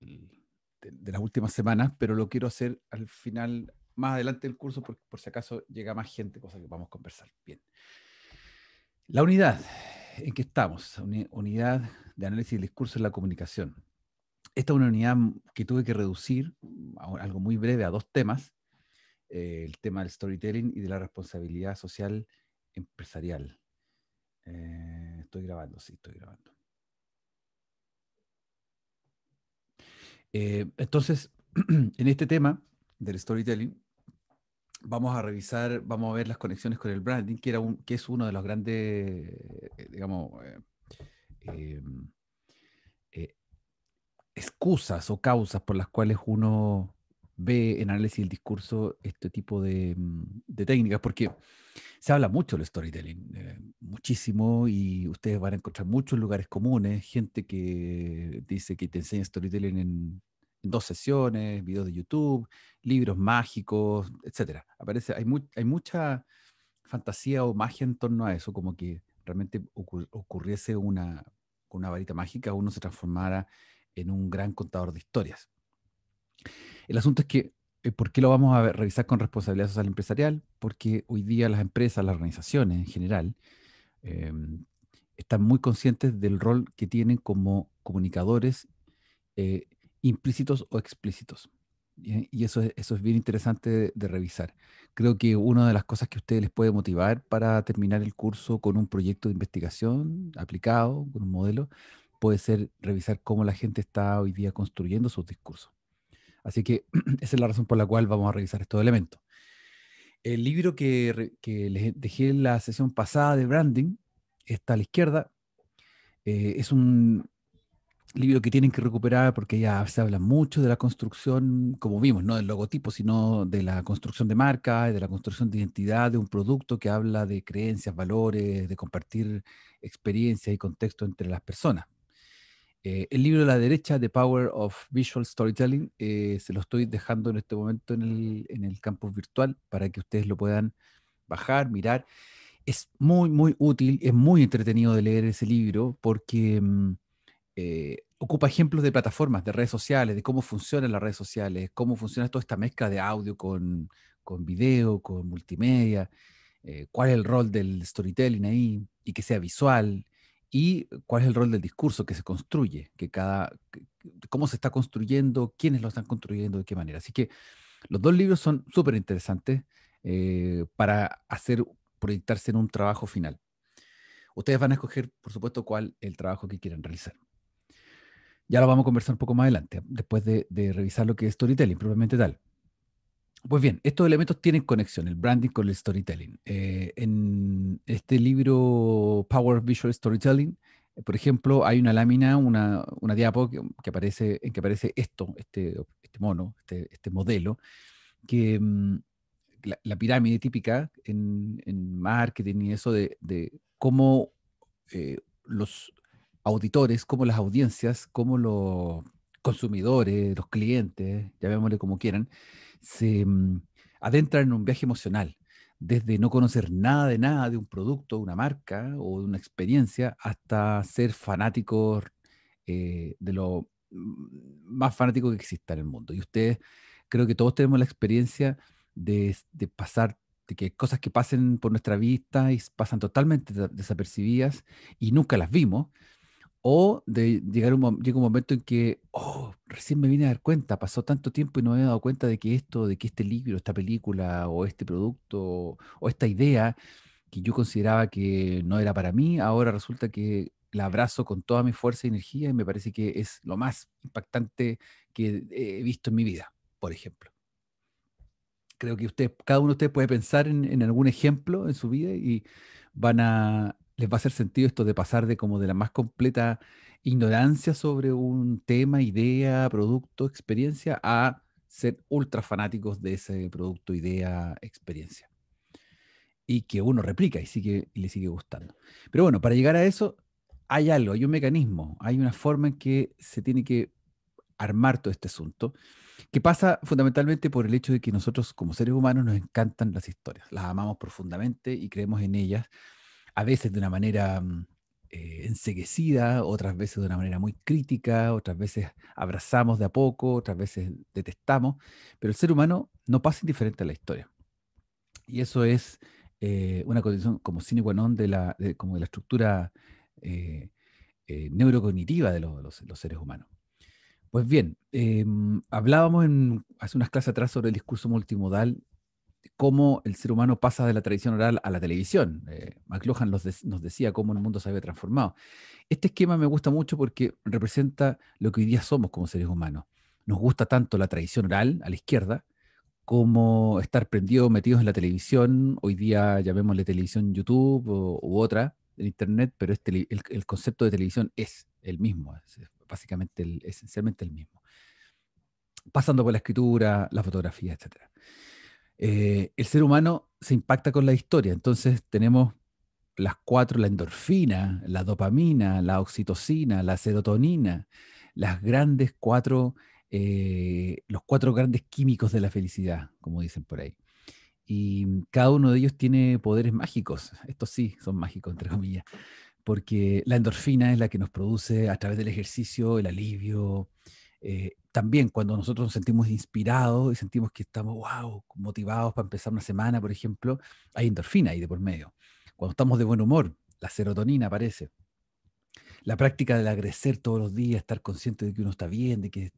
de las últimas semanas, pero lo quiero hacer al final, más adelante del curso, por si acaso llega más gente, cosa que vamos a conversar. Bien. La unidad en que estamos, unidad de análisis del discurso en la comunicación. Esta es una unidad que tuve que reducir a algo muy breve, a dos temas. El tema del storytelling y de la responsabilidad social empresarial. Estoy grabando, sí, estoy grabando. Entonces, en este tema del storytelling, vamos a revisar, vamos a ver las conexiones con el branding, que es uno de los grandes, digamos, eh, eh, excusas o causas por las cuales uno ve en análisis del discurso este tipo de técnicas, porque se habla mucho del storytelling, muchísimo, y ustedes van a encontrar muchos lugares comunes, gente que dice que te enseña storytelling en 2 sesiones, videos de YouTube, libros mágicos, etcétera. Hay mucha fantasía o magia en torno a eso, como que realmente ocurriese una varita mágica, uno se transformara en un gran contador de historias. El asunto es que, ¿por qué lo vamos a revisar con responsabilidad social empresarial? Porque hoy día las empresas, las organizaciones en general, eh, están muy conscientes del rol que tienen como comunicadores eh, implícitos o explícitos. Y eso es bien interesante de revisar. Creo que una de las cosas que a ustedes les puede motivar para terminar el curso con un proyecto de investigación aplicado, con un modelo, puede ser revisar cómo la gente está hoy día construyendo sus discursos. Así que esa es la razón por la cual vamos a revisar estos elementos. El libro que les dejé en la sesión pasada de branding, está a la izquierda, es un libro que tienen que recuperar porque ya se habla mucho de la construcción, como vimos, no del logotipo, sino de la construcción de marca, de la construcción de identidad de un producto que habla de creencias, valores, de compartir experiencias y contexto entre las personas. El libro de la derecha, The Power of Visual Storytelling, se lo estoy dejando en este momento en el campus virtual para que ustedes lo puedan bajar, mirar. Es muy, muy útil, es muy entretenido de leer ese libro porque ocupa ejemplos de plataformas, de redes sociales, de cómo funcionan las redes sociales, cómo funciona toda esta mezcla de audio con video, con multimedia, cuál es el rol del storytelling ahí y que sea visual, y cuál es el rol del discurso que se construye, cómo se está construyendo, quiénes lo están construyendo, de qué manera. Así que los dos libros son súper interesantes para proyectarse en un trabajo final. Ustedes van a escoger, por supuesto, cuál es el trabajo que quieran realizar. Ya lo vamos a conversar un poco más adelante, después de revisar lo que es storytelling, propiamente tal. Pues bien, estos elementos tienen conexión, el branding con el storytelling. En este libro Power of Visual Storytelling, por ejemplo, hay una lámina, una diapo en que aparece este mono, este modelo, que la pirámide típica en marketing y eso de cómo los auditores, cómo las audiencias, cómo los consumidores, los clientes, llamémosle como quieran, se adentran en un viaje emocional, desde no conocer nada de un producto, una marca o de una experiencia, hasta ser fanáticos de lo más fanático que exista en el mundo. Y ustedes, creo que todos tenemos la experiencia de pasar, de que cosas que pasen por nuestra vista y pasan totalmente desapercibidas y nunca las vimos, o de llega un momento en que, oh, recién me vine a dar cuenta, pasó tanto tiempo y no me había dado cuenta de que este libro, esta película, o este producto, o esta idea que yo consideraba que no era para mí, ahora resulta que la abrazo con toda mi fuerza y energía y me parece que es lo más impactante que he visto en mi vida, por ejemplo. Creo que cada uno de ustedes puede pensar en algún ejemplo en su vida y les va a hacer sentido esto de pasar de como de la más completa ignorancia sobre un tema, idea, producto, experiencia, a ser ultra fanáticos de ese producto, idea, experiencia. Y que uno replica y le sigue gustando. Pero bueno, para llegar a eso hay algo, hay un mecanismo, hay una forma en que se tiene que armar todo este asunto, que pasa fundamentalmente por el hecho de que nosotros como seres humanos nos encantan las historias, las amamos profundamente y creemos en ellas, a veces de una manera enceguecida, otras veces de una manera muy crítica, otras veces abrazamos de a poco, otras veces detestamos, pero el ser humano no pasa indiferente a la historia. Y eso es una condición como sine qua non como de la estructura eh, neurocognitiva de los seres humanos. Pues bien, hablábamos hace unas clases atrás sobre el discurso multimodal, cómo el ser humano pasa de la tradición oral a la televisión. McLuhan nos decía cómo el mundo se había transformado. Este esquema me gusta mucho porque representa lo que hoy día somos como seres humanos. Nos gusta tanto la tradición oral, a la izquierda, como estar prendidos, metidos en la televisión. Hoy día llamémosle televisión YouTube u otra, en Internet, pero el concepto de televisión es el mismo, es básicamente, esencialmente el mismo. Pasando por la escritura, la fotografía, etcétera. El ser humano se impacta con la historia, entonces tenemos las cuatro, la endorfina, la dopamina, la oxitocina, la serotonina, las grandes cuatro, los cuatro grandes químicos de la felicidad, como dicen por ahí. Y cada uno de ellos tiene poderes mágicos. Estos sí son mágicos, entre comillas, porque la endorfina es la que nos produce a través del ejercicio el alivio. También cuando nosotros nos sentimos inspirados y sentimos que estamos, wow, motivados para empezar una semana, por ejemplo, hay endorfina ahí de por medio. Cuando estamos de buen humor, la serotonina aparece. La práctica del agradecer todos los días, estar consciente de que uno está bien, de que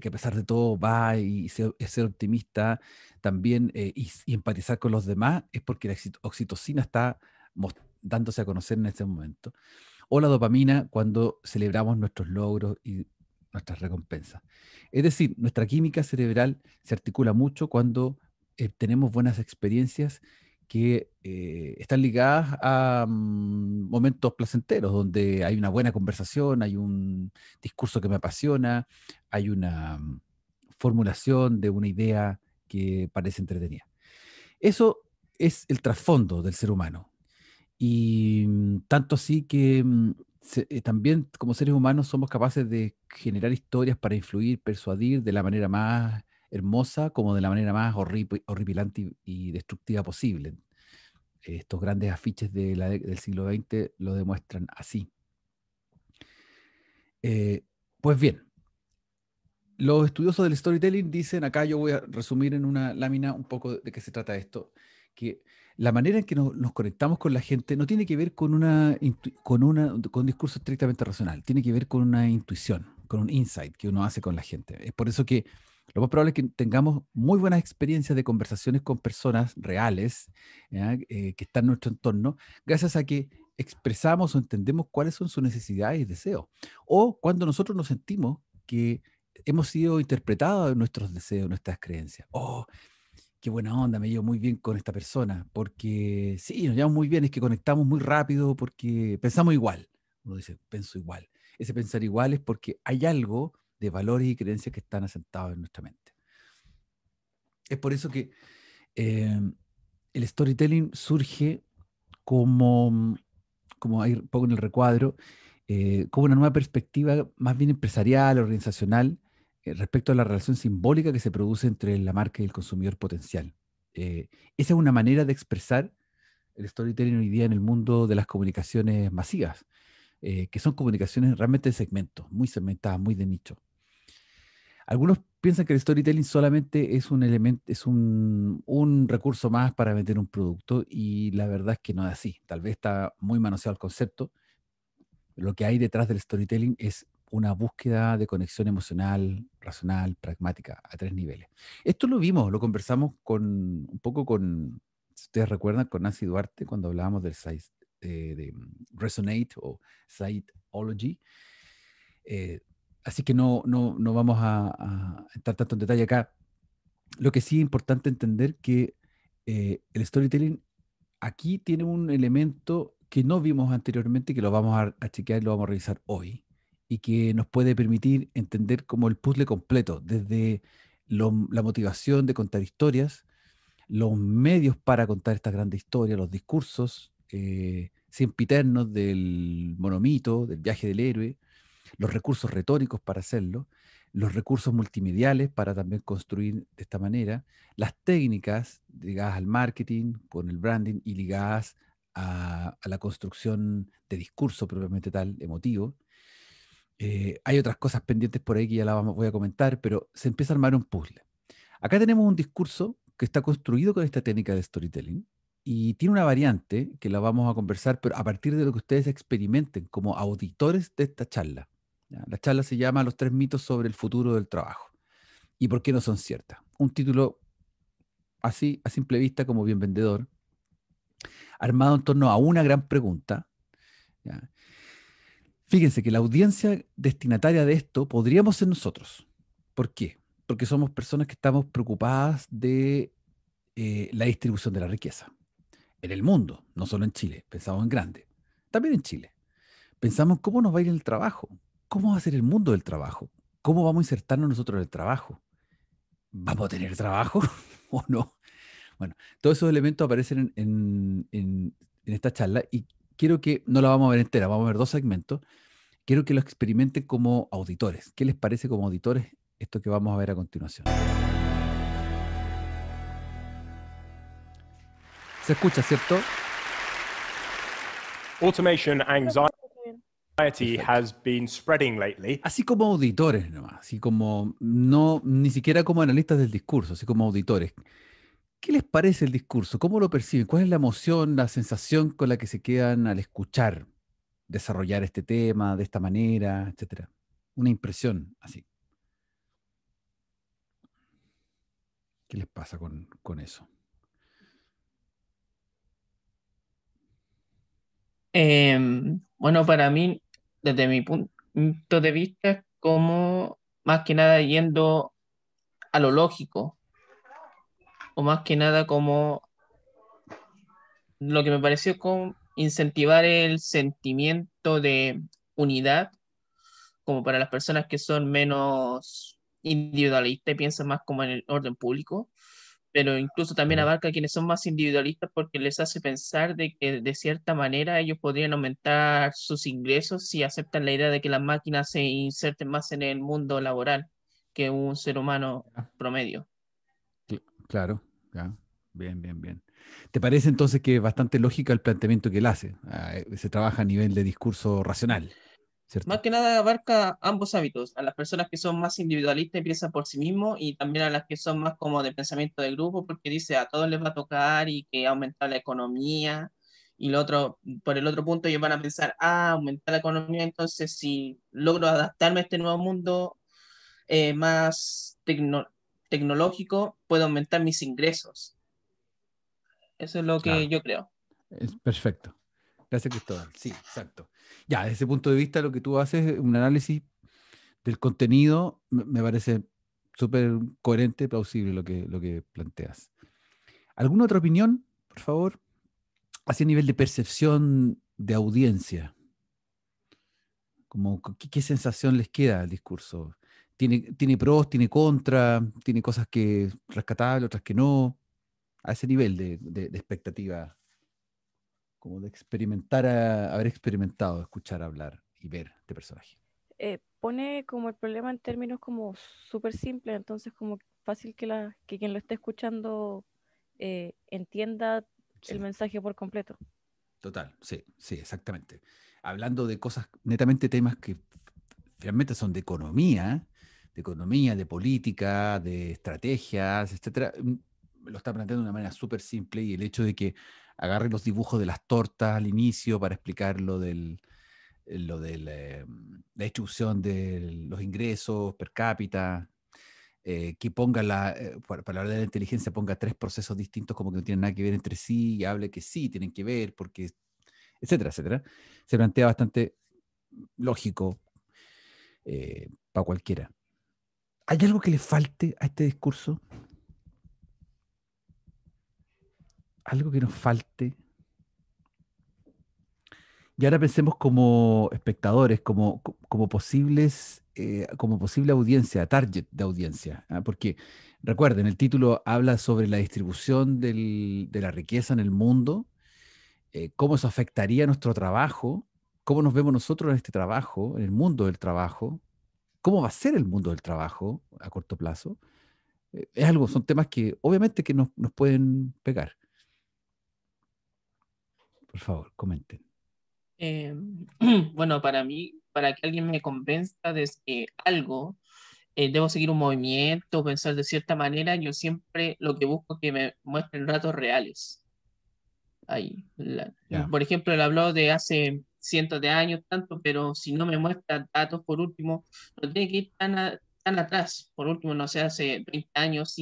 a pesar de todo va y ser optimista también y empatizar con los demás, es porque la oxitocina está dándose a conocer en este momento. O la dopamina cuando celebramos nuestros logros y nuestras recompensas. Es decir, nuestra química cerebral se articula mucho cuando tenemos buenas experiencias que están ligadas a momentos placenteros, donde hay una buena conversación, hay un discurso que me apasiona, hay una formulación de una idea que parece entretenida. Eso es el trasfondo del ser humano. Y tanto así que también como seres humanos somos capaces de generar historias para influir, persuadir de la manera más hermosa como de la manera más horripilante y destructiva posible. Estos grandes afiches del siglo XX lo demuestran así. Eh, pues bien, los estudiosos del storytelling dicen, acá yo voy a resumir en una lámina un poco de qué se trata esto, que la manera en que nos conectamos con la gente no tiene que ver con un discurso estrictamente racional, tiene que ver con una intuición, con un insight que uno hace con la gente. Es por eso que lo más probable es que tengamos muy buenas experiencias de conversaciones con personas reales, ¿ya? Que están en nuestro entorno, gracias a que expresamos o entendemos cuáles son sus necesidades y deseos. O cuando nosotros nos sentimos que hemos sido interpretados en nuestros deseos, nuestras creencias. Oh, qué buena onda, me llevo muy bien con esta persona, porque sí, nos llevamos muy bien, es que conectamos muy rápido, porque pensamos igual. Uno dice, pienso igual. Ese pensar igual es porque hay algo de valores y creencias que están asentados en nuestra mente. Es por eso que eh, el storytelling surge como, como ahí pongo en el recuadro, como una nueva perspectiva más bien empresarial, organizacional, respecto a la relación simbólica que se produce entre la marca y el consumidor potencial. Esa es una manera de expresar el storytelling hoy día en el mundo de las comunicaciones masivas, que son comunicaciones realmente de segmentos, muy segmentadas, muy de nicho. Algunos piensan que el storytelling solamente es un elemento, es un recurso más para vender un producto y la verdad es que no es así. Tal vez está muy manoseado el concepto. Lo que hay detrás del storytelling es una búsqueda de conexión emocional, racional, pragmática, a tres niveles. Esto lo vimos, lo conversamos un poco con, si ustedes recuerdan, con Nancy Duarte cuando hablábamos de Resonate o Siteology. Eh, Así que no vamos a entrar tanto en detalle acá. Lo que sí es importante entender que el storytelling aquí tiene un elemento que no vimos anteriormente, que lo vamos a chequear y lo vamos a revisar hoy, y que nos puede permitir entender como el puzzle completo, desde la motivación de contar historias, los medios para contar estas grandes historias, los discursos sempiternos del monomito, del viaje del héroe, los recursos retóricos para hacerlo, los recursos multimediales para también construir de esta manera, las técnicas ligadas al marketing, con el branding y ligadas a la construcción de discurso propiamente tal, emotivo. Hay otras cosas pendientes por ahí que ya voy a comentar, pero se empieza a armar un puzzle. Acá tenemos un discurso que está construido con esta técnica de storytelling y tiene una variante que la vamos a conversar, pero a partir de lo que ustedes experimenten como auditores de esta charla. ¿Ya? La charla se llama Los 3 mitos sobre el futuro del trabajo y por qué no son ciertas. Un título así, a simple vista, como bien vendedor, armado en torno a una gran pregunta. ¿Ya? Fíjense que la audiencia destinataria de esto podríamos ser nosotros. ¿Por qué? Porque somos personas que estamos preocupadas de la distribución de la riqueza en el mundo, no solo en Chile. Pensamos en grande, también en Chile. Pensamos en cómo nos va a ir el trabajo, cómo va a ser el mundo del trabajo, cómo vamos a insertarnos nosotros en el trabajo. ¿Vamos a tener trabajo o no? Bueno, todos esos elementos aparecen en esta charla y quiero que, no la vamos a ver entera, vamos a ver 2 segmentos. Quiero que lo experimenten como auditores. ¿Qué les parece como auditores esto que vamos a ver a continuación? ¿Se escucha, cierto? Automation anxiety Perfecto. has been spreading lately. Así como auditores nomás, así como, no, ni siquiera como analistas del discurso, así como auditores. ¿Qué les parece el discurso? ¿Cómo lo perciben? ¿Cuál es la emoción, la sensación con la que se quedan al escuchar desarrollar este tema de esta manera, etcétera? Una impresión así. ¿Qué les pasa con eso? Bueno, para mí, desde mi punto de vista, es como más que nada yendo a lo lógico, o más que nada como lo que me pareció como incentivar el sentimiento de unidad, como para las personas que son menos individualistas y piensan más como en el orden público, pero incluso también Claro. abarca a quienes son más individualistas porque les hace pensar de que de cierta manera ellos podrían aumentar sus ingresos si aceptan la idea de que las máquinas se inserten más en el mundo laboral que un ser humano Ya. promedio. Claro, ya. Bien, bien, bien. ¿Te parece entonces que es bastante lógica el planteamiento que él hace? Se trabaja a nivel de discurso racional, Más ¿cierto? que nada abarca ambos hábitos, a las personas que son más individualistas y piensan por sí mismos y también a las que son más como de pensamiento de grupo porque dice a todos les va a tocar y que aumentar la economía y lo otro, por el otro punto ellos van a pensar, aumentar la economía, entonces si logro adaptarme a este nuevo mundo más tecnológico, puedo aumentar mis ingresos. Eso es lo que Claro, yo creo. es perfecto. Gracias, Cristóbal. Sí, exacto. Ya, desde ese punto de vista, lo que tú haces es un análisis del contenido, me parece súper coherente, plausible lo que planteas. ¿Alguna otra opinión, por favor? Hacia nivel de percepción de audiencia, como qué sensación les queda al discurso. ¿Tiene pros, tiene contra, tiene cosas que rescatables, otras que no? A ese nivel de expectativa, como de experimentar, haber experimentado, escuchar hablar y ver este personaje. Pone como el problema en términos como súper simples, entonces como fácil que quien lo esté escuchando entienda el Sí, mensaje por completo. total, sí, sí, exactamente. Hablando de cosas, netamente temas que finalmente son de economía, de política, de estrategias, etcétera, lo está planteando de una manera súper simple y el hecho de que agarre los dibujos de las tortas al inicio para explicar lo de la distribución de los ingresos per cápita, que ponga para hablar de la inteligencia, ponga 3 procesos distintos como que no tienen nada que ver entre sí y hable que sí tienen que ver, porque, etcétera, etcétera. Se plantea bastante lógico para cualquiera. ¿Hay algo que le falte a este discurso? ¿Algo que nos falte? Y ahora pensemos como espectadores, como posibles, como posible audiencia, target de audiencia. ¿Ah? Porque recuerden, el título habla sobre la distribución de la riqueza en el mundo, cómo eso afectaría nuestro trabajo, cómo nos vemos nosotros en este trabajo, en el mundo del trabajo, cómo va a ser el mundo del trabajo a corto plazo. Son temas que obviamente que nos pueden pegar. Por favor, comenten. Eh, bueno, para mí, para que alguien me convenza de que algo debo seguir un movimiento, pensar de cierta manera, yo siempre lo que busco es que me muestren datos reales. Ahí. Ya. Por ejemplo, él habló de hace cientos de años, tanto, pero si no me muestra datos, por último, no tiene que ir tan atrás. Por último, no sé, hace 20 años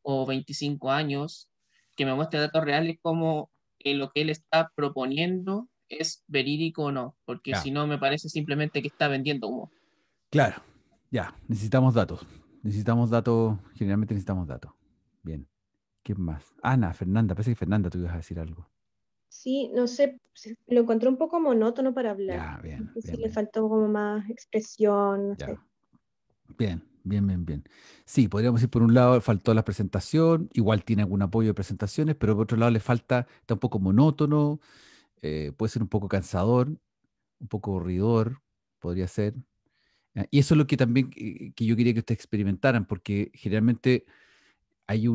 o 25 años, que me muestre datos reales como lo que él está proponiendo es verídico o no, porque Ya. si no, me parece simplemente que está vendiendo humo. Claro. Ya. Necesitamos datos. Necesitamos datos. Generalmente necesitamos datos. Bien. ¿Quién más? Ana, Fernanda. Parece que Fernanda tú ibas a decir algo. Sí, no sé, lo encontré un poco monótono para hablar. Ya, No bien, sé si bien, le bien. faltó como más expresión, no sé. Ya. Bien, bien, bien, bien. Sí, podríamos decir por un lado faltó la presentación, igual tiene algún apoyo de presentaciones, pero por otro lado le falta, está un poco monótono, puede ser un poco cansador, un poco aburridor, podría ser. Y eso es lo que también que yo quería que ustedes experimentaran, porque generalmente hay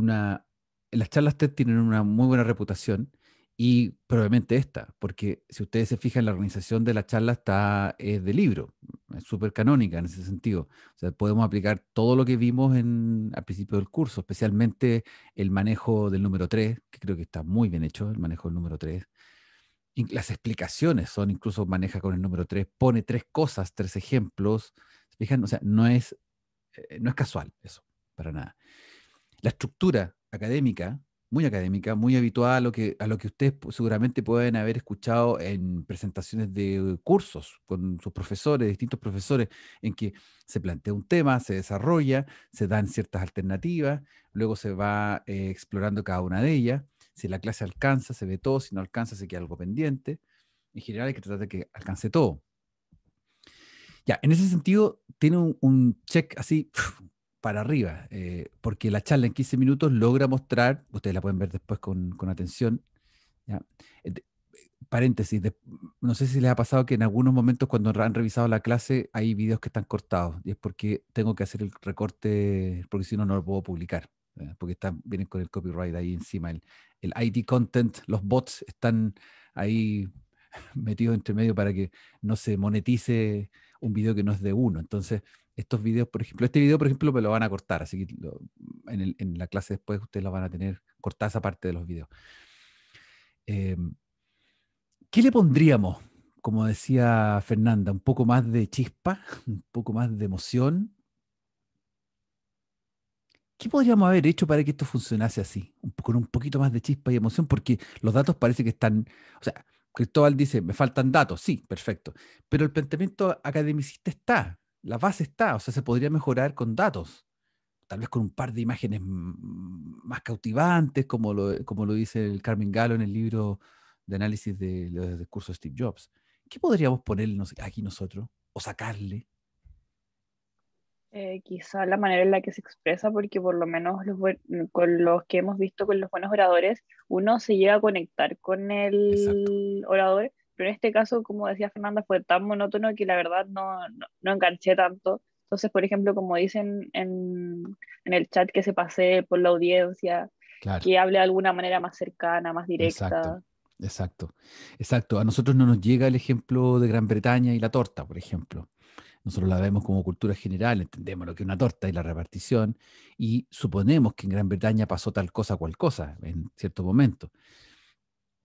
las charlas TED tienen una muy buena reputación y probablemente esta, porque si ustedes se fijan, la organización de la charla es de libro, es súper canónica en ese sentido. O sea, podemos aplicar todo lo que vimos al principio del curso, especialmente el manejo del número 3, que creo que está muy bien hecho, el manejo del número 3. Las explicaciones son, incluso maneja con el número 3, pone tres cosas, tres ejemplos. ¿Se fijan? O sea, no es casual eso, para nada. La estructura académica, muy habitual a lo que ustedes seguramente pueden haber escuchado en presentaciones de cursos con sus profesores, distintos profesores, en que se plantea un tema, se desarrolla, se dan ciertas alternativas, luego se va explorando cada una de ellas. Si la clase alcanza, se ve todo; si no alcanza, se queda algo pendiente. En general hay que tratar de que alcance todo. Ya, en ese sentido, tiene un check así para arriba, porque la charla en 15 minutos logra mostrar, ustedes la pueden ver después con atención, ¿ya? Paréntesis, no sé si les ha pasado que en algunos momentos cuando han revisado la clase hay videos que están cortados, y es porque tengo que hacer el recorte, porque si no, no lo puedo publicar, porque vienen con el copyright ahí encima, el ID content, los bots están ahí metidos entre medio para que no se monetice un video que no es de uno. Entonces, estos videos, por ejemplo, este video, por ejemplo, me lo van a cortar, así que en la clase después ustedes la van a tener cortada esa parte de los videos. ¿Qué le pondríamos? Como decía Fernanda, un poco más de chispa, un poco más de emoción. ¿Qué podríamos haber hecho para que esto funcionase así? Con un poquito más de chispa y emoción, porque los datos parece que están, o sea, Cristóbal dice, me faltan datos, sí, perfecto, pero el planteamiento academicista está, la base está, o sea, se podría mejorar con datos, tal vez con un par de imágenes más cautivantes, como lo dice el Carmen Galo en el libro de análisis de los discursos de Steve Jobs. ¿Qué podríamos ponernos aquí nosotros o sacarle? Quizá la manera en la que se expresa, porque por lo menos con los que hemos visto con los buenos oradores, uno se llega a conectar con Exacto. el orador, pero en este caso, como decía Fernanda, fue tan monótono que la verdad no enganché tanto. Entonces, por ejemplo, como dicen en el chat, que se pase por la audiencia, Claro. que hable de alguna manera más cercana, más Exacto, directa. exacto, exacto. A nosotros no nos llega el ejemplo de Gran Bretaña y la torta, por ejemplo. Nosotros la vemos como cultura general, entendemos lo que es una torta y la repartición, y suponemos que en Gran Bretaña pasó tal cosa, cual cosa, en cierto momento.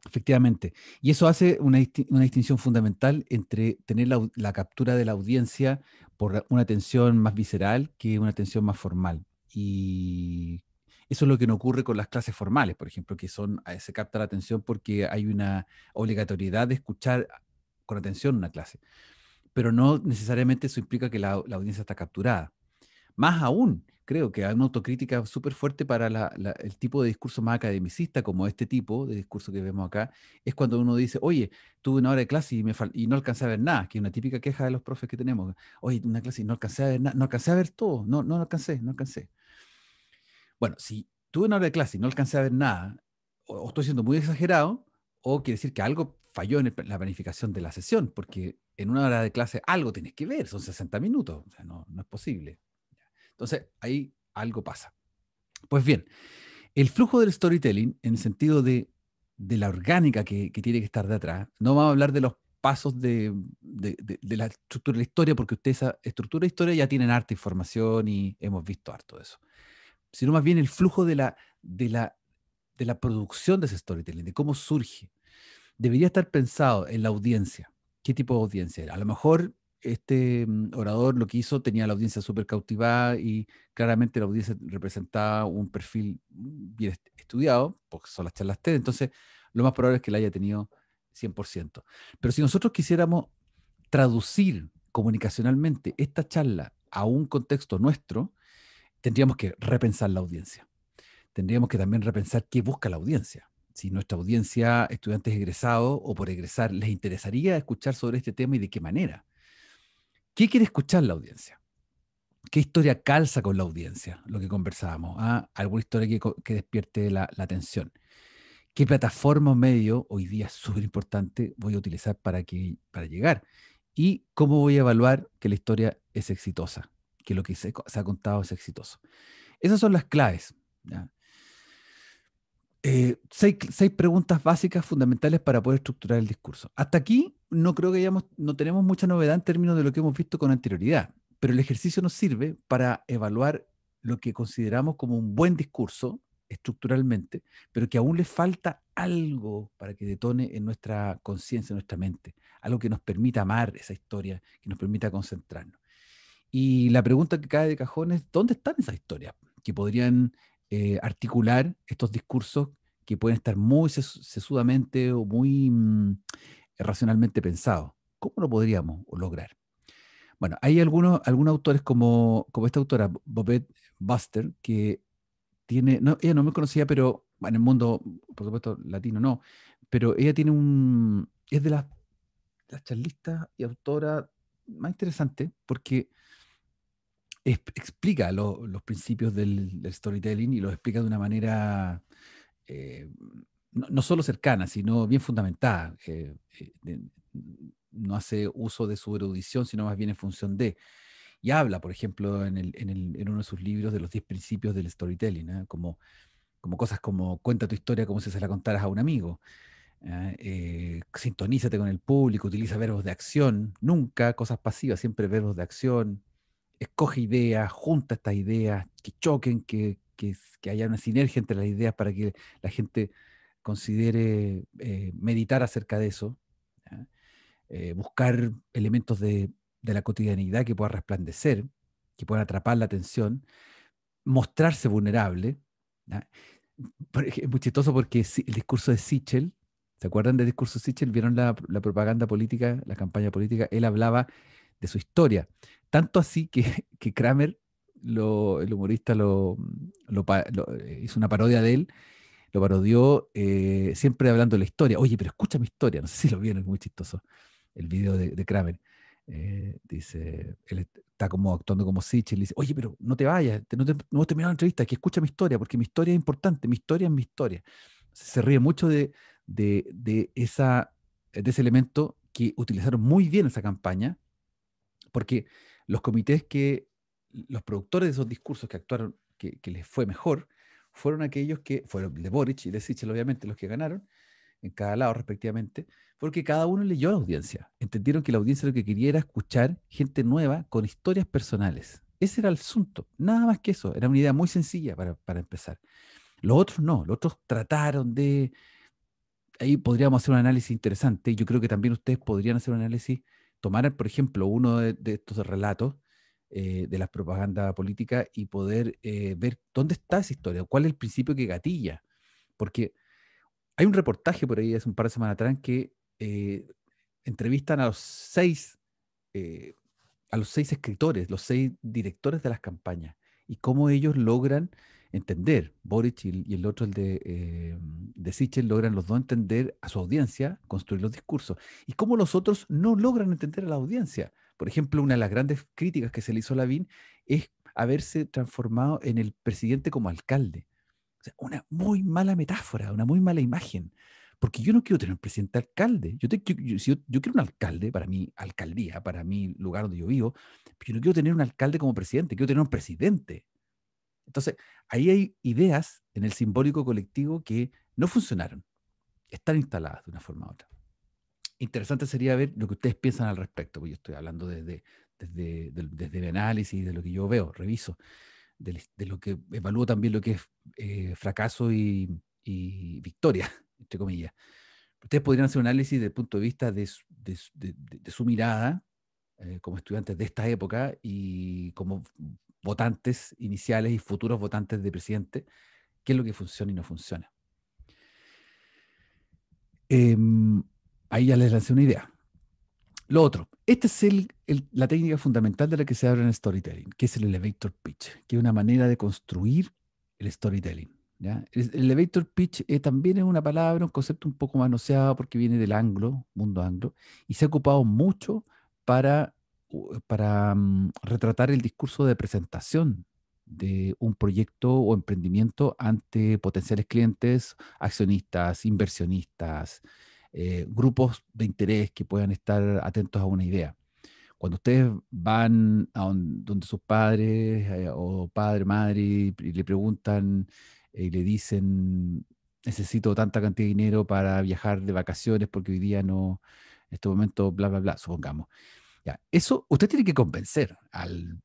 Efectivamente. Y eso hace una distinción fundamental entre tener la captura de la audiencia por una atención más visceral que una atención más formal. Y eso es lo que no ocurre con las clases formales, por ejemplo, que se capta la atención porque hay una obligatoriedad de escuchar con atención una clase. Pero no necesariamente eso implica que la audiencia está capturada. Más aún, creo que hay una autocrítica súper fuerte para el tipo de discurso más academicista, como este tipo de discurso que vemos acá, es cuando uno dice, oye, tuve una hora de clase y no alcancé a ver nada, que es una típica queja de los profes que tenemos. Oye, una clase y no alcancé a ver nada, no alcancé a ver todo, no alcancé. Bueno, si tuve una hora de clase y no alcancé a ver nada, o estoy siendo muy exagerado, o quiere decir que algo falló en la planificación de la sesión, porque en una hora de clase algo tienes que ver, son 60 minutos, o sea, no es posible. Entonces, ahí algo pasa. Pues bien, el flujo del storytelling, en el sentido de de la orgánica que tiene que estar de atrás. No vamos a hablar de los pasos de la estructura de la historia, porque ustedes esa estructura de historia ya tienen harta información y hemos visto harto de eso. Sino más bien el flujo de la producción de ese storytelling, de cómo surge. Debería estar pensado en la audiencia. ¿Qué tipo de audiencia era? A lo mejor este orador lo que hizo tenía la audiencia súper cautivada y claramente la audiencia representaba un perfil bien estudiado, porque son las charlas TED, entonces lo más probable es que la haya tenido 100%. Pero si nosotros quisiéramos traducir comunicacionalmente esta charla a un contexto nuestro, tendríamos que repensar la audiencia. Tendríamos que también repensar qué busca la audiencia. Si nuestra audiencia, estudiantes egresados o por egresar, les interesaría escuchar sobre este tema y de qué manera. ¿Qué quiere escuchar la audiencia? ¿Qué historia calza con la audiencia? Lo que conversábamos. ¿Alguna historia que despierte la atención? ¿Qué plataforma o medio, hoy día es súper importante, voy a utilizar para llegar? ¿Y cómo voy a evaluar que la historia es exitosa? Que lo que se ha contado es exitoso. Esas son las claves. ¿Ya? 6 preguntas básicas fundamentales para poder estructurar el discurso. Hasta aquí no creo que no tenemos mucha novedad en términos de lo que hemos visto con anterioridad, pero el ejercicio nos sirve para evaluar lo que consideramos como un buen discurso estructuralmente, pero que aún le falta algo para que detone en nuestra conciencia, en nuestra mente, algo que nos permita amar esa historia, que nos permita concentrarnos. Y la pregunta que cae de cajón es, ¿dónde están esas historias que podrían articular estos discursos que pueden estar muy sesudamente o muy racionalmente pensados? ¿Cómo lo podríamos lograr? Bueno, hay algunos autores como esta autora, Bobette Buster, que tiene, ella no me conocía, pero en el mundo, por supuesto, latino no, pero ella es de las charlistas y autoras más interesantes porque explica los principios del storytelling y los explica de una manera no solo cercana, sino bien fundamentada. No hace uso de su erudición, sino más bien en función de. Y habla, por ejemplo, en uno de sus libros de los 10 principios del storytelling, ¿eh? Como cosas como cuenta tu historia como si se la contaras a un amigo. Sintonízate con el público, utiliza verbos de acción, nunca cosas pasivas, siempre verbos de acción. Escoge ideas, junta estas ideas, que choquen, que haya una sinergia entre las ideas para que la gente considere meditar acerca de eso. ¿Ya? Buscar elementos de la cotidianidad que puedan resplandecer, que puedan atrapar la atención, mostrarse vulnerable. ¿Ya? Es muy chistoso porque el discurso de Sichel, ¿se acuerdan del discurso de Sichel? ¿Vieron la propaganda política, la campaña política? Él hablaba de su historia. Tanto así que Kramer, el humorista, hizo una parodia de él, lo parodió siempre hablando de la historia. Oye, pero escucha mi historia. No sé si lo vieron, es muy chistoso el video de Kramer. Dice, él está como actuando como Sichel, y dice, oye, pero no te vayas, no hemos terminado la entrevista, que escucha mi historia, porque mi historia es importante, mi historia es mi historia. Se ríe mucho de ese elemento que utilizaron muy bien esa campaña, porque los comités los productores de esos discursos que actuaron, que les fue mejor, fueron aquellos que, fueron de Boric y de Sichel obviamente, los que ganaron, en cada lado respectivamente, porque cada uno leyó a la audiencia. Entendieron que la audiencia lo que quería era escuchar gente nueva con historias personales. Ese era el asunto, nada más que eso. Era una idea muy sencilla para empezar. Los otros no, los otros trataron de... Ahí podríamos hacer un análisis interesante. Yo creo que también ustedes podrían hacer un análisis, tomar, por ejemplo, uno de estos relatos de las propagandas políticas y poder ver dónde está esa historia, cuál es el principio que gatilla. Porque hay un reportaje por ahí hace un par de semanas atrás que entrevistan a los 6 escritores, los 6 directores de las campañas y cómo ellos logran entender, Boric y el otro, el de Sichel, logran los dos entender a su audiencia, construir los discursos, y cómo los otros no logran entender a la audiencia. Por ejemplo, una de las grandes críticas que se le hizo a Lavín es haberse transformado en el presidente como alcalde. O sea, una muy mala metáfora, una muy mala imagen. Porque yo no quiero tener un presidente alcalde. Yo quiero un alcalde para mi alcaldía, para mi lugar donde yo vivo, pero yo no quiero tener un alcalde como presidente, quiero tener un presidente. Entonces, ahí hay ideas en el simbólico colectivo que no funcionaron. están instaladas de una forma u otra. Interesante sería ver lo que ustedes piensan al respecto, porque yo estoy hablando desde mi análisis, de lo que yo veo, reviso, de lo que evalúo también lo que es fracaso y victoria, entre comillas. Ustedes podrían hacer un análisis desde el punto de vista de su mirada como estudiantes de esta época y como votantes iniciales y futuros votantes de presidente, qué es lo que funciona y no funciona. Ahí ya les lancé una idea. Lo otro, esta es la técnica fundamental de la que se habla en el storytelling, que es el elevator pitch, que es una manera de construir el storytelling. ¿Ya? El elevator pitch también es una palabra, un concepto un poco manoseado porque viene del mundo anglo, y se ha ocupado mucho para retratar el discurso de presentación de un proyecto o emprendimiento ante potenciales clientes, accionistas, inversionistas, grupos de interés que puedan estar atentos a una idea. Cuando ustedes van a donde sus padres o padre, madre y le preguntan y le dicen necesito tanta cantidad de dinero para viajar de vacaciones porque hoy día no, en este momento bla, bla, bla, supongamos. Ya, eso usted tiene que convencer al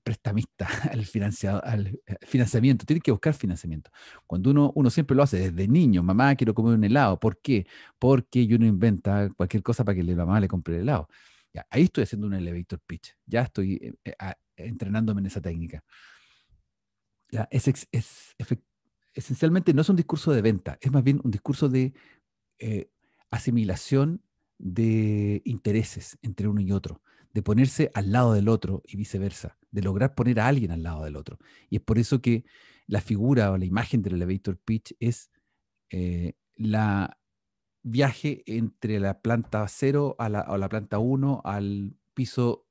prestamista, al financiamiento, tiene que buscar financiamiento. Cuando uno siempre lo hace desde niño, mamá, quiero comer un helado, ¿por qué? Porque uno inventa cualquier cosa para que la mamá le compre el helado. Ya, ahí estoy haciendo un elevator pitch, ya estoy entrenándome en esa técnica. Ya, esencialmente no es un discurso de venta, es más bien un discurso de asimilación de intereses entre uno y otro, de ponerse al lado del otro y viceversa, de lograr poner a alguien al lado del otro. Y es por eso que la figura o la imagen del elevator pitch es la viaje entre la planta 0 o la planta 1 al piso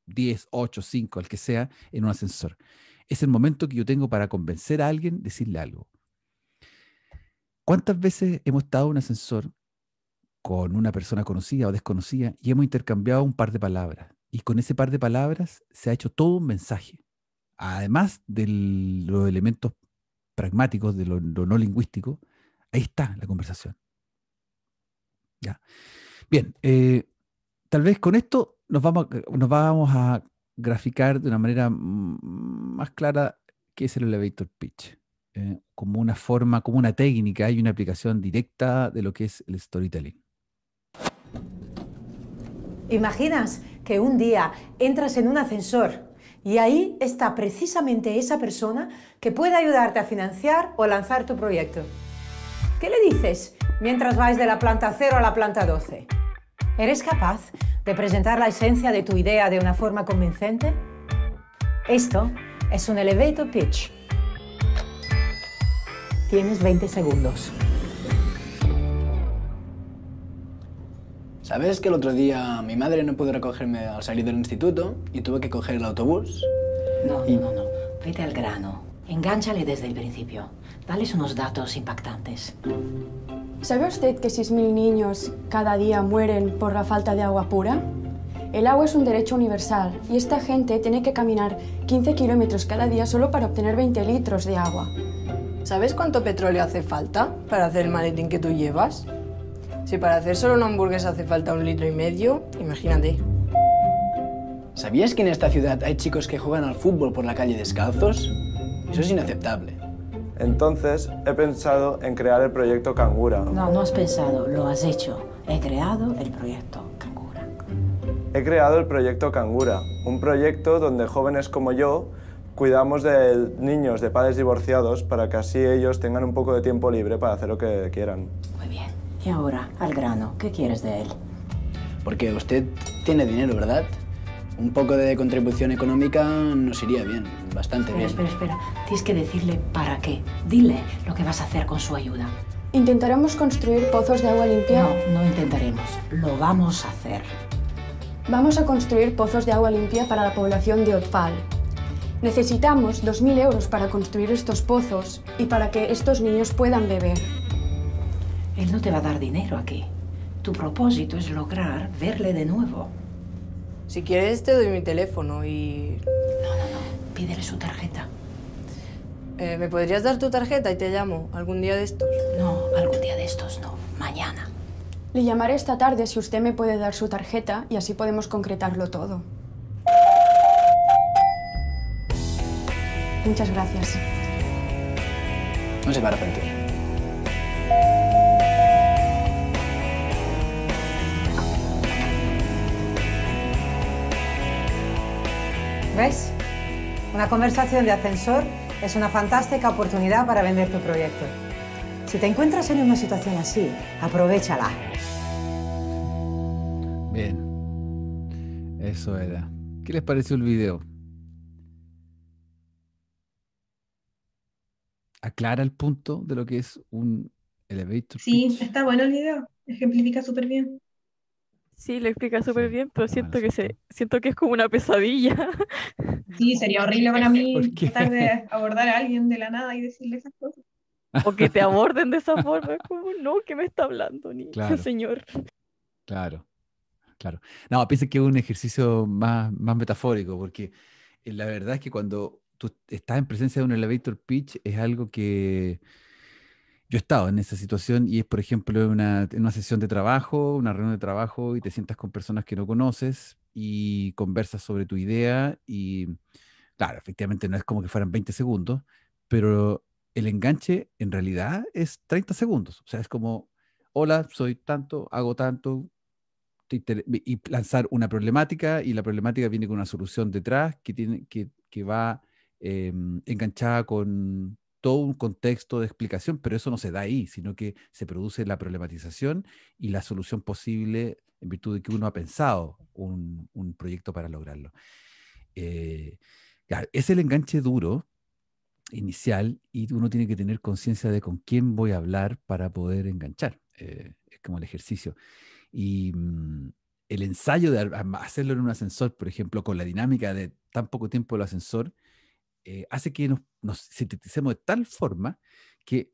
10, 8, 5, el que sea, en un ascensor. Es el momento que yo tengo para convencer a alguien, decirle algo. ¿Cuántas veces hemos estado en un ascensor con una persona conocida o desconocida y hemos intercambiado un par de palabras? Y con ese par de palabras se ha hecho todo un mensaje. Además de los elementos pragmáticos, de lo no lingüístico, ahí está la conversación. ¿Ya? Bien, tal vez con esto nos vamos a graficar de una manera más clara qué es el elevator pitch. Como una forma, como una técnica y una aplicación directa de lo que es el storytelling. ¿Imaginas que un día entras en un ascensor y ahí está precisamente esa persona que puede ayudarte a financiar o lanzar tu proyecto? ¿Qué le dices mientras vais de la planta 0 a la planta 12? ¿Eres capaz de presentar la esencia de tu idea de una forma convincente? Esto es un elevator pitch. Tienes 20 segundos. ¿Sabes que el otro día mi madre no pudo recogerme al salir del instituto y tuve que coger el autobús? No. Vete al grano. Engánchale desde el principio. Dales unos datos impactantes. ¿Sabe usted que 6.000 niños cada día mueren por la falta de agua pura? El agua es un derecho universal y esta gente tiene que caminar 15 kilómetros cada día solo para obtener 20 litros de agua. ¿Sabes cuánto petróleo hace falta para hacer el maletín que tú llevas? Si para hacer solo una hamburguesa hace falta 1,5 litros, imagínate. ¿Sabías que en esta ciudad hay chicos que juegan al fútbol por la calle descalzos? Eso es inaceptable. Entonces, he pensado en crear el proyecto Cangura. No has pensado, lo has hecho. He creado el proyecto Cangura. He creado el proyecto Cangura, un proyecto donde jóvenes como yo cuidamos de niños de padres divorciados para que así ellos tengan un poco de tiempo libre para hacer lo que quieran. Muy bien. Y ahora, al grano, ¿qué quieres de él? Porque usted tiene dinero, ¿verdad? Un poco de contribución económica nos iría bien, bastante bien. Espera. Tienes que decirle para qué. Dile lo que vas a hacer con su ayuda. ¿Intentaremos construir pozos de agua limpia? No intentaremos. Lo vamos a hacer. Vamos a construir pozos de agua limpia para la población de Otfal. Necesitamos 2.000 euros para construir estos pozos y para que estos niños puedan beber. Él no te va a dar dinero aquí. Tu propósito es lograr verle de nuevo. Si quieres te doy mi teléfono y... No. Pídele su tarjeta. ¿Me podrías dar tu tarjeta y te llamo algún día de estos? No, algún día de estos no. Mañana. Le llamaré esta tarde si usted me puede dar su tarjeta y así podemos concretarlo todo. Muchas gracias. No se va a arrepentir. ¿Ves? Una conversación de ascensor es una fantástica oportunidad para vender tu proyecto. Si te encuentras en una situación así, aprovéchala. Bien. Eso era. ¿Qué les pareció el video? ¿Aclara el punto de lo que es un elevator Sí, pitch? está bueno el video. Ejemplifica súper bien. Sí, lo explica súper bien, pero está bueno, siento que es como una pesadilla. Sí, sería horrible para mí ¿Por qué? tratar de abordar a alguien de la nada y decirle esas cosas. O que te aborden de esa forma, es como, no, ¿qué me está hablando, Claro. señor? Claro. No, piensa que es un ejercicio más metafórico, porque la verdad es que cuando tú estás en presencia de un elevator pitch es algo que yo he estado en esa situación y es, por ejemplo, en una sesión de trabajo, una reunión de trabajo y te sientas con personas que no conoces y conversas sobre tu idea y, claro, efectivamente no es como que fueran 20 segundos, pero el enganche en realidad es 30 segundos. O sea, es como, hola, soy tanto, hago tanto, y lanzar una problemática y la problemática viene con una solución detrás que va enganchada con todo un contexto de explicación, pero eso no se da ahí, sino que se produce la problematización y la solución posible en virtud de que uno ha pensado un proyecto para lograrlo. Claro, es el enganche duro inicial y uno tiene que tener conciencia de con quién voy a hablar para poder enganchar. Es como el ejercicio. Y el ensayo de hacerlo en un ascensor, por ejemplo, con la dinámica de tan poco tiempo del ascensor, hace que nos sinteticemos de tal forma que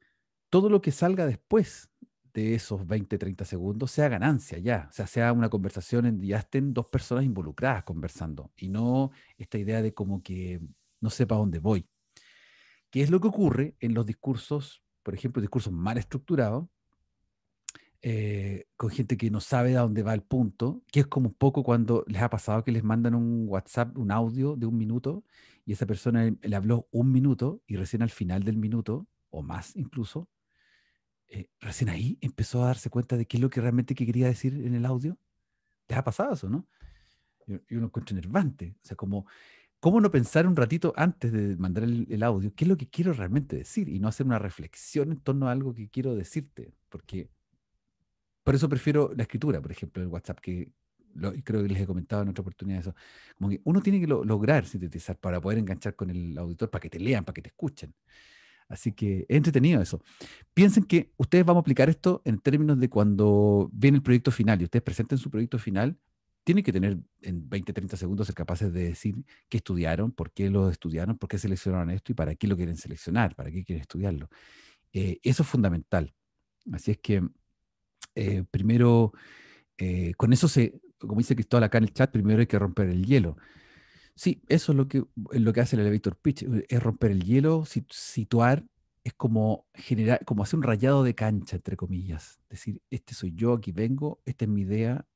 todo lo que salga después de esos 20, 30 segundos sea ganancia ya. O sea, sea una conversación en ya estén dos personas involucradas conversando y no esta idea de como que no sepa dónde voy. ¿Qué es lo que ocurre en los discursos, por ejemplo, discursos mal estructurados? Con gente que no sabe a dónde va el punto, que es como un poco cuando les ha pasado que les mandan un WhatsApp, un audio de 1 minuto, y esa persona le habló 1 minuto y recién al final del minuto, o más incluso, recién ahí empezó a darse cuenta de qué es lo que realmente que quería decir en el audio. ¿Les ha pasado eso, no? Y uno encuentra enervante. O sea, como, ¿cómo no pensar un ratito antes de mandar el audio qué es lo que quiero realmente decir y no hacer una reflexión en torno a algo que quiero decirte? Porque por eso prefiero la escritura, por ejemplo, el WhatsApp, y creo que les he comentado en otra oportunidad eso. Como que uno tiene que lograr sintetizar para poder enganchar con el auditor, para que te lean, para que te escuchen. Así que es entretenido eso. Piensen que ustedes van a aplicar esto en términos de cuando viene el proyecto final y ustedes presenten su proyecto final, tienen que tener en 20, 30 segundos ser capaces de decir qué estudiaron, por qué lo estudiaron, por qué seleccionaron esto y para qué lo quieren seleccionar, para qué quieren estudiarlo. Eso es fundamental. Así es que primero, con eso como dice Cristóbal acá en el chat, primero hay que romper el hielo. Sí, eso es lo que hace el elevator pitch, es romper el hielo, situar, es como generar, como hacer un rayado de cancha, entre comillas. Decir, este soy yo, aquí vengo, esta es mi idea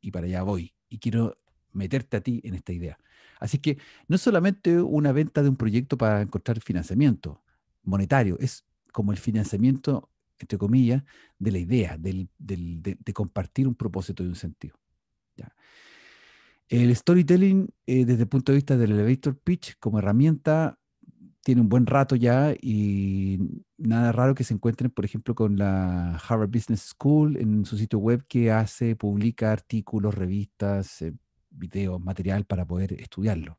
y para allá voy. Y quiero meterte a ti en esta idea. Así que no es solamente una venta de un proyecto para encontrar financiamiento monetario, es como el financiamiento, entre comillas, de la idea, de compartir un propósito y un sentido. ¿Ya? El storytelling, desde el punto de vista del elevator pitch, como herramienta, tiene un buen rato ya y nada raro que se encuentren, por ejemplo, con la Harvard Business School en su sitio web que publica artículos, revistas, videos, material para poder estudiarlo.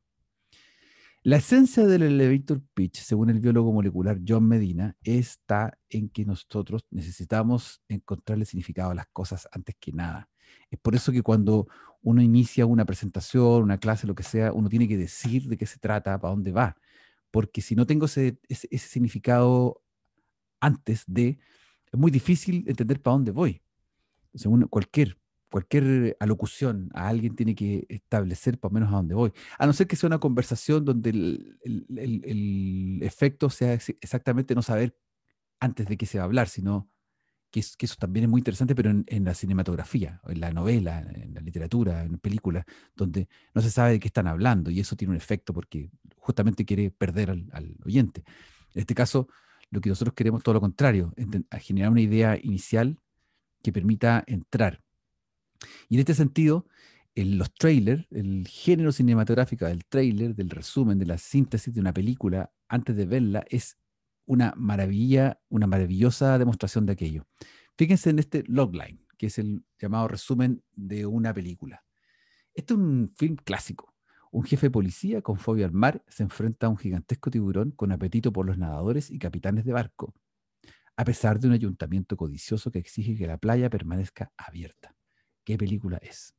La esencia del elevator pitch, según el biólogo molecular John Medina, está en que nosotros necesitamos encontrarle significado a las cosas antes que nada. Es por eso que cuando uno inicia una presentación, una clase, lo que sea, uno tiene que decir de qué se trata, para dónde va. Porque si no tengo ese significado antes de, es muy difícil entender para dónde voy. Según cualquier cualquier alocución a alguien tiene que establecer por lo menos a dónde voy. A no ser que sea una conversación donde el efecto sea exactamente no saber antes de qué se va a hablar, sino que eso también es muy interesante, pero en la cinematografía, en la novela, en la literatura, en películas, donde no se sabe de qué están hablando y eso tiene un efecto porque justamente quiere perder al oyente. En este caso, lo que nosotros queremos todo lo contrario, generar una idea inicial que permita entrar. Y en este sentido, los trailers, el género cinematográfico del trailer, del resumen, de la síntesis de una película antes de verla, es una maravilla, una maravillosa demostración de aquello. Fíjense en este logline, que es el llamado resumen de una película. Este es un film clásico. Un jefe de policía con fobia al mar se enfrenta a un gigantesco tiburón con apetito por los nadadores y capitanes de barco, a pesar de un ayuntamiento codicioso que exige que la playa permanezca abierta. ¿Qué película es?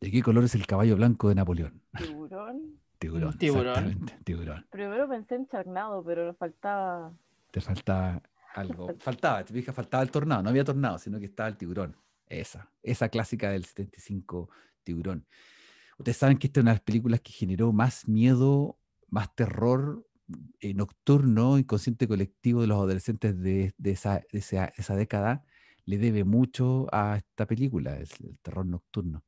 ¿De qué color es el caballo blanco de Napoleón? ¿Tiburón? Tiburón, Tiburón. exactamente, tiburón. Primero pensé en Charnado, pero le faltaba... Te faltaba algo. Faltaba, te fijas, faltaba el tornado. No había tornado, sino que estaba el tiburón. Esa clásica del 75, Tiburón. Ustedes saben que esta es una de las películas que generó más miedo, más terror nocturno, inconsciente colectivo de los adolescentes de esa década. Le debe mucho a esta película, el terror nocturno.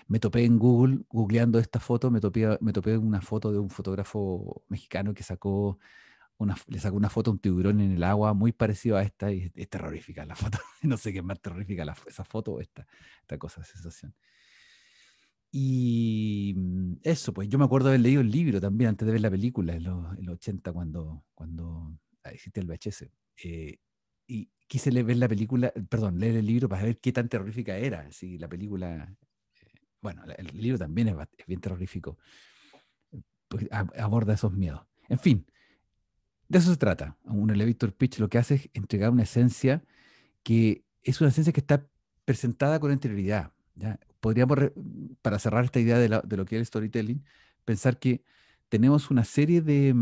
Me topé en Google, googleando esta foto, me topé una foto de un fotógrafo mexicano que le sacó una foto a un tiburón en el agua muy parecido a esta, y es terrorífica la foto. No sé qué es más terrorífica, esa foto o esta cosa, sensación. Y eso, pues yo me acuerdo de haber leído el libro también antes de ver la película, en los 80, cuando existía el VHS. Y quise leer el libro para ver qué tan terrorífica era. Si la película... Bueno, el libro también es bien terrorífico, porque aborda esos miedos. En fin, de eso se trata. Un elevator pitch lo que hace es entregar una esencia que es una esencia que está presentada con anterioridad. ¿Ya? Podríamos, para cerrar esta idea de lo que es el storytelling, pensar que tenemos una serie de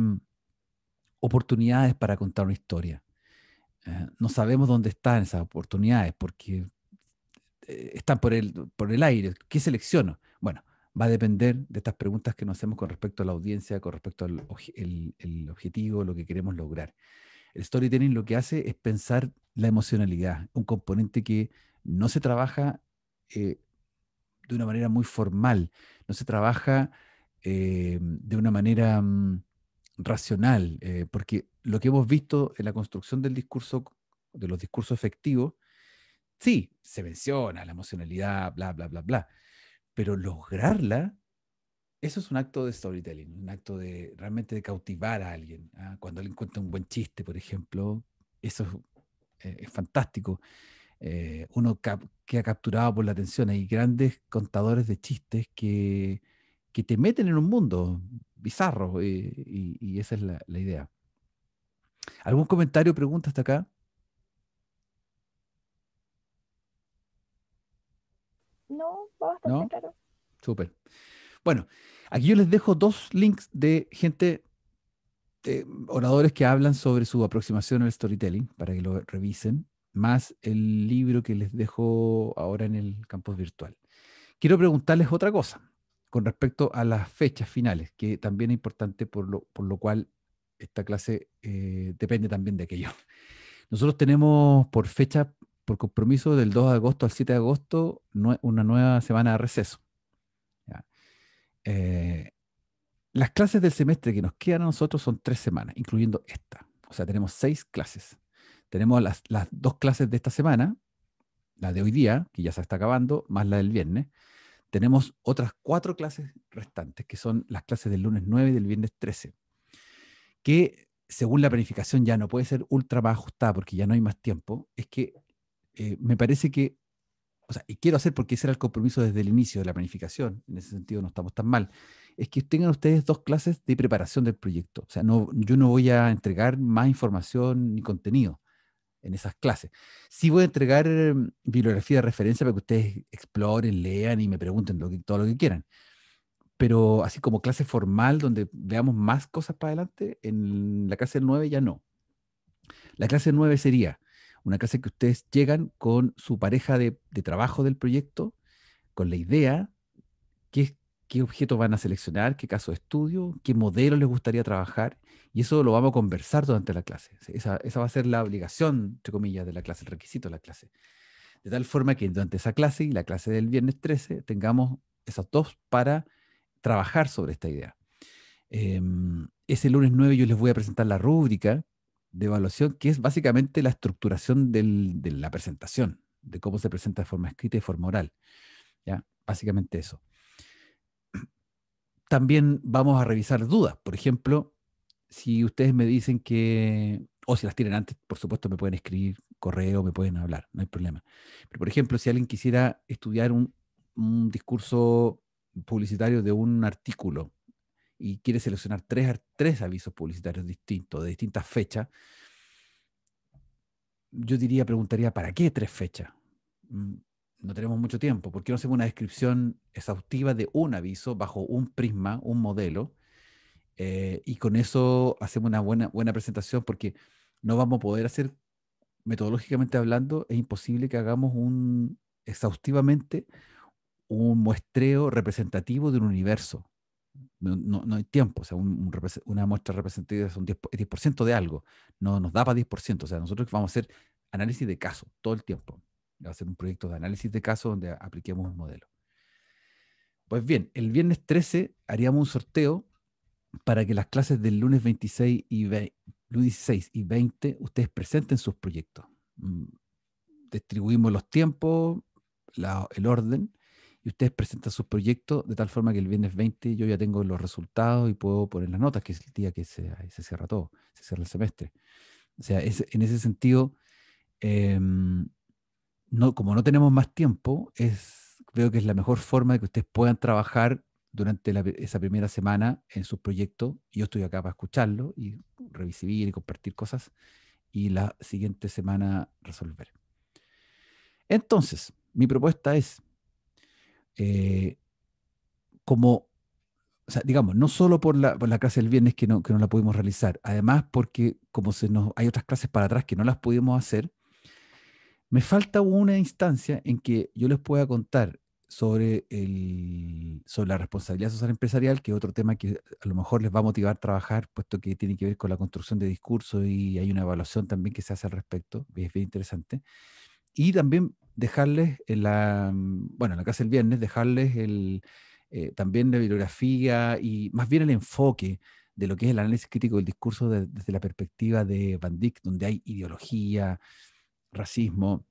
oportunidades para contar una historia. No sabemos dónde están esas oportunidades porque están por el aire. ¿Qué selecciono? Bueno, va a depender de estas preguntas que nos hacemos con respecto a la audiencia, con respecto al el objetivo, lo que queremos lograr. El storytelling lo que hace es pensar la emocionalidad, un componente que no se trabaja de una manera muy formal, no se trabaja de una manera racional, porque lo que hemos visto en la construcción del discurso, de los discursos efectivos, sí, se menciona la emocionalidad, bla, bla, bla, bla, pero lograrla, eso es un acto de storytelling, un acto de realmente de cautivar a alguien. ¿Ah? Cuando alguien cuenta un buen chiste, por ejemplo, eso es fantástico. Uno queda capturado por la atención. Hay grandes contadores de chistes que te meten en un mundo bizarro y esa es la idea. ¿Algún comentario o pregunta hasta acá? No, va bastante ¿No? claro. Súper. Bueno, aquí yo les dejo 2 links de gente, oradores que hablan sobre su aproximación al storytelling, para que lo revisen, más el libro que les dejo ahora en el campus virtual. Quiero preguntarles otra cosa con respecto a las fechas finales, que también es importante, por lo cual esta clase depende también de aquello. Nosotros tenemos por fecha, por compromiso, del 2 de agosto al 7 de agosto, una nueva semana de receso. ¿Ya? Las clases del semestre que nos quedan a nosotros son 3 semanas, incluyendo esta. O sea, tenemos 6 clases. Tenemos las 2 clases de esta semana, la de hoy día, que ya se está acabando, más la del viernes. Tenemos otras 4 clases restantes, que son las clases del lunes 9 y del viernes 13, que según la planificación ya no puede ser ultra más ajustada porque ya no hay más tiempo. Es que me parece que, o sea, y quiero hacer, porque ese era el compromiso desde el inicio de la planificación, en ese sentido no estamos tan mal, es que tengan ustedes 2 clases de preparación del proyecto. O sea, yo no voy a entregar más información ni contenido en esas clases. Sí voy a entregar bibliografía de referencia para que ustedes exploren, lean y me pregunten todo lo que quieran. Pero así como clase formal, donde veamos más cosas para adelante, en la clase del 9 ya no. La clase 9 sería una clase que ustedes llegan con su pareja de trabajo del proyecto, con la idea, qué objeto van a seleccionar, qué caso de estudio, qué modelo les gustaría trabajar, y eso lo vamos a conversar durante la clase. Esa va a ser la obligación, entre comillas, de la clase, el requisito de la clase. De tal forma que durante esa clase y la clase del viernes 13 tengamos esas dos para trabajar sobre esta idea. Ese lunes 9 yo les voy a presentar la rúbrica de evaluación, que es básicamente la estructuración de la presentación, de cómo se presenta de forma escrita y de forma oral. ¿Ya? Básicamente eso. También vamos a revisar dudas. Por ejemplo, si ustedes me dicen que, o si las tienen antes, por supuesto me pueden escribir correo, me pueden hablar, no hay problema. Pero, por ejemplo, si alguien quisiera estudiar un discurso publicitario de un artículo y quiere seleccionar tres avisos publicitarios distintos, de distintas fechas, yo preguntaría, ¿para qué 3 fechas? No tenemos mucho tiempo. ¿Por qué no hacemos una descripción exhaustiva de un aviso bajo un prisma, un modelo? Y con eso hacemos una buena presentación, porque no vamos a poder hacer, metodológicamente hablando, es imposible que hagamos exhaustivamente un muestreo representativo de un universo. No hay tiempo. O sea, una muestra representativa es un 10% de algo. No nos da para 10%. O sea, nosotros vamos a hacer análisis de caso todo el tiempo. Va a ser un proyecto de análisis de caso donde apliquemos un modelo. Pues bien, el viernes 13 haríamos un sorteo para que las clases del lunes 16 y 20 ustedes presenten sus proyectos. Distribuimos los tiempos, el orden, y ustedes presentan sus proyectos de tal forma que el viernes 20 yo ya tengo los resultados y puedo poner las notas, que es el día que se cierra todo, se cierra el semestre. O sea, en ese sentido, como no tenemos más tiempo, creo que es la mejor forma de que ustedes puedan trabajar durante esa primera semana en sus proyectos. Yo estoy acá para escucharlo y recibir y compartir cosas, y la siguiente semana resolver. Entonces, mi propuesta es, o sea, digamos, no solo por la clase del viernes que no la pudimos realizar, además porque como hay otras clases para atrás que no las pudimos hacer, me falta una instancia en que yo les pueda contar sobre la responsabilidad social empresarial, que es otro tema que a lo mejor les va a motivar a trabajar, puesto que tiene que ver con la construcción de discursos y hay una evaluación también que se hace al respecto, es bien interesante. Y también dejarles en la clase del viernes, dejarles también la bibliografía y más bien el enfoque de lo que es el análisis crítico del discurso desde la perspectiva de Van Dijk, donde hay ideología, racismo,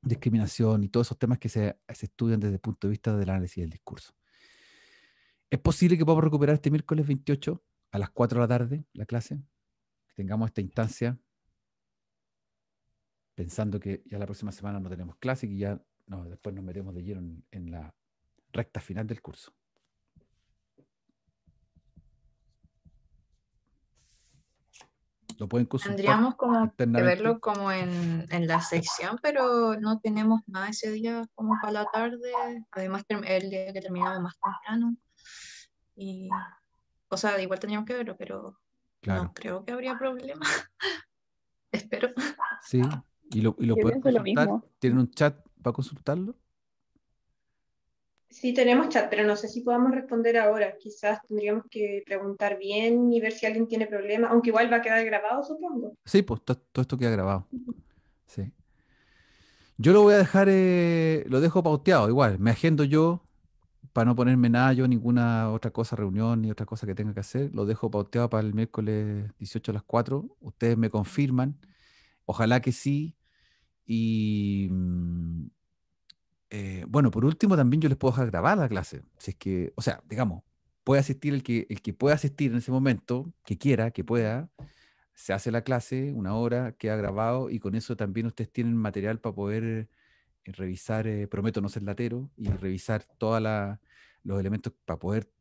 discriminación y todos esos temas que se estudian desde el punto de vista del análisis del discurso. ¿Es posible que podamos recuperar este miércoles 28 a las 4 de la tarde la clase? Que tengamos esta instancia, pensando que ya la próxima semana no tenemos clase y que ya después nos metemos de lleno en la recta final del curso. Lo pueden consultar. Tendríamos como que internamente. verlo como en la sección, pero no tenemos nada ese día como para la tarde. Además, el día que terminamos más temprano. Y, o sea, igual tendríamos que verlo, pero Claro. no creo que habría problema. Espero. Sí, y lo Yo pueden pienso lo consultar. mismo. ¿Tienen un chat para consultarlo? Sí, tenemos chat, pero no sé si podamos responder ahora. Quizás tendríamos que preguntar bien y ver si alguien tiene problema, aunque igual va a quedar grabado, supongo. Sí, pues todo esto queda grabado. Sí. Yo lo voy a dejar, lo dejo pauteado igual. Me agendo yo para no ponerme nada yo, ninguna otra cosa, reunión ni otra cosa que tenga que hacer. Lo dejo pauteado para el miércoles 18 a las 4. Ustedes me confirman. Ojalá que sí. Y bueno, por último también yo les puedo dejar grabar la clase. Si es que, o sea, digamos, puede asistir el que pueda asistir en ese momento, que quiera, que pueda. Se hace la clase, 1 hora, queda grabado y con eso también ustedes tienen material para poder revisar, prometo no ser latero, y revisar todos los elementos para poder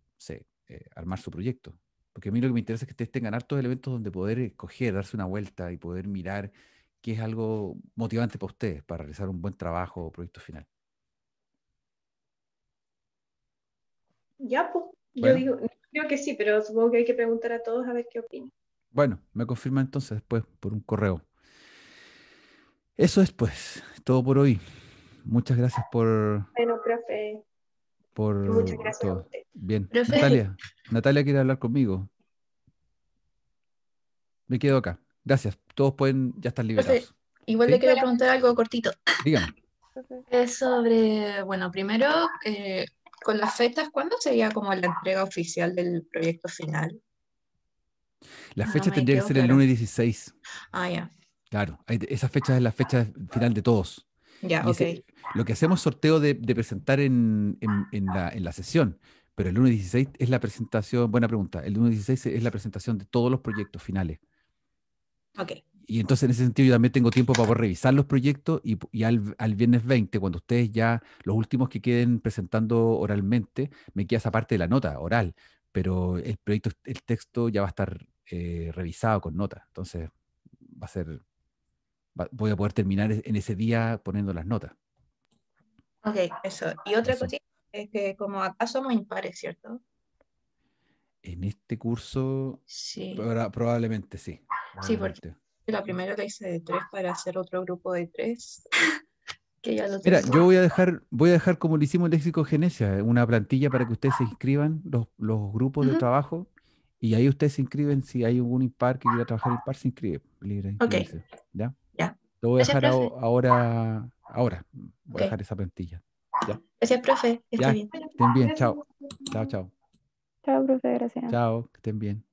armar su proyecto. Porque a mí lo que me interesa es que ustedes tengan hartos elementos donde poder escoger, darse una vuelta y poder mirar qué es algo motivante para ustedes, para realizar un buen trabajo o proyecto final. Ya, pues, Bueno. yo creo que sí, pero supongo que hay que preguntar a todos a ver qué opinan. Bueno, me confirma entonces después por un correo. Eso es pues todo por hoy. Muchas gracias por Bueno, profe, muchas gracias a todo. usted. Bien. Profe. Natalia quiere hablar conmigo. Me quedo acá. Gracias. Todos pueden ya estar Profe, liberados. igual ¿Sí? le quiero preguntar algo cortito. Dígame. Es sobre, bueno, primero, con las fechas, ¿cuándo sería como la entrega oficial del proyecto final? La No fecha me tendría que quedó ser el claro. lunes 16. Ah, ya. Claro, esa fecha es la fecha final de todos. Ya, Y ok. lo que hacemos es sorteo de presentar en la sesión, pero el lunes 16 es la presentación, buena pregunta, el lunes 16 es la presentación de todos los proyectos finales. Ok. Y entonces en ese sentido yo también tengo tiempo para poder revisar los proyectos y al viernes 20, cuando ustedes ya, los últimos que queden presentando oralmente, me queda esa parte de la nota oral, pero el proyecto, el texto ya va a estar revisado con nota. Entonces va a ser, voy a poder terminar en ese día poniendo las notas. Ok, eso. Y otra Eso. cosita es que como acá somos impares, ¿cierto? En este curso, Sí. probablemente sí. Sí, porque Probablemente. la primera la hice de 3 para hacer otro grupo de 3, que ya lo Mira, tengo. yo voy a dejar como lo hicimos en Léxico-Genesia, una plantilla para que ustedes se inscriban, los grupos de Ujú. trabajo, y ahí ustedes se inscriben, si hay algún impar que quiera trabajar impar, se inscribe, libre de Ok, inscribirse. ¿Ya? ya. Lo voy a Gracias, dejar profe. ahora. Voy a Ok. dejar esa plantilla. ¿Ya? Gracias, profe. Que esté Ya, bien. estén bien, chao. Chao, chao. Chao, profe, gracias. Chao, que estén bien.